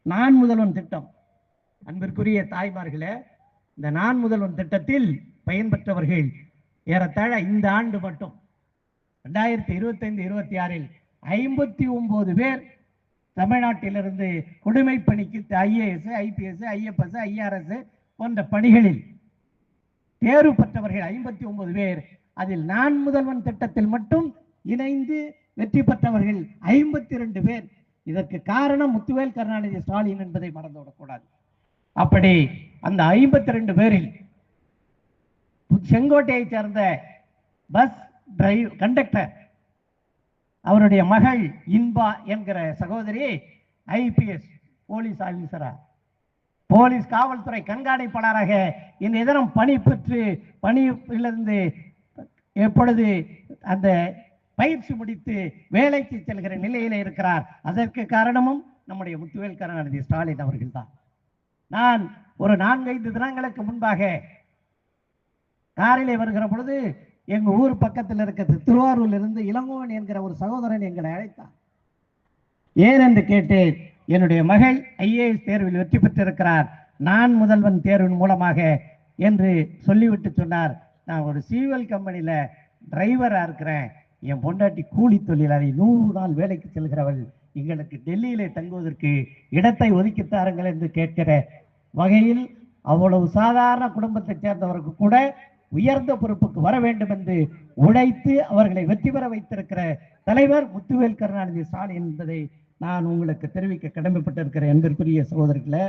நான் முதல்வன் திட்டம். அன்பிற்குரிய தாய்மார்களே, இந்த நான் முதல்வன் திட்டத்தில் பயன்பெற்றவர்கள் ஏறத்தாழ இந்த ஆண்டு மட்டும் 2025-26 59 பேர் தமிழ்நாட்டிலிருந்து குடிமை பணிக்கு ஐஏஎஸ், ஐபிஎஸ், ஐஎஃப்எஸ், ஐஆர்எஸ் போன்ற பணிகளில் தேர்வு பெற்றவர்கள் 59 பேர். அதில் நான் முதல்வன் திட்டத்தில் மட்டும் இணைந்து வெற்றி பெற்றவர்கள் 52 பேர். இதற்கு காரணம் முத்துவேல் கருணாநிதி ஸ்டாலின் என்பதை மறந்துவிடக்கூடாது. அப்படி அந்த 52 பேரில் செங்கோட்டையை சேர்ந்த பஸ் கண்டக்டர், அவருடைய மகள் இன்பா என்கிற சகோதரி ஐபிஎஸ் போலீஸ் ஆபீசரா, போலீஸ் காவல்துறை கண்காணிப்பாளராக இன்றைய தினம் பணி பெற்று பணியிலிருந்து எப்பொழுது அந்த பயிற்சி முடித்து வேலைக்கு செல்கிற நிலையில இருக்கிறார். அதற்கு காரணமும் நம்முடைய முத்துவேல் கருணாநிதி ஸ்டாலின் அவர்கள் தான். நான் ஒரு 4-5 தினங்களுக்கு முன்பாக காரிலே வருகிற பொழுது எங்க ஊர் பக்கத்தில் இருக்கிறது திருவாரூரில் இருந்து இளங்கோவன் என்கிற ஒரு சகோதரன் எங்களை அழைத்தார். ஏன் என்று கேட்டேன். என்னுடைய மகள் ஐஏஎஸ் தேர்வில் வெற்றி பெற்றிருக்கிறார், நான் முதல்வன் தேர்வின் மூலமாக என்று சொல்லிவிட்டு சொன்னார். நான் ஒரு சிவில் கம்பெனியில டிரைவரா இருக்கிறேன், என் பொண்டாட்டி கூலி தொழிலாளி, 100 நாள் வேலைக்கு செல்கிறவள், எங்களுக்கு டெல்லியிலே தங்குவதற்கு இடத்தை ஒதுக்கித்தாருங்கள் என்று கேட்கிற வகையில் அவ்வளவு சாதாரண குடும்பத்தைச் சேர்ந்தவருக்கு கூட உயர்ந்த பொறுப்புக்கு வர வேண்டும் என்று உழைத்து அவர்களை வெற்றி பெற வைத்திருக்கிற தலைவர் முத்துவேல் கருணாநிதி ஸ்டாலின் என்பதை நான் உங்களுக்கு தெரிவிக்க கடமைப்பட்டிருக்கிற அன்பிற்குரிய சகோதரர்களே.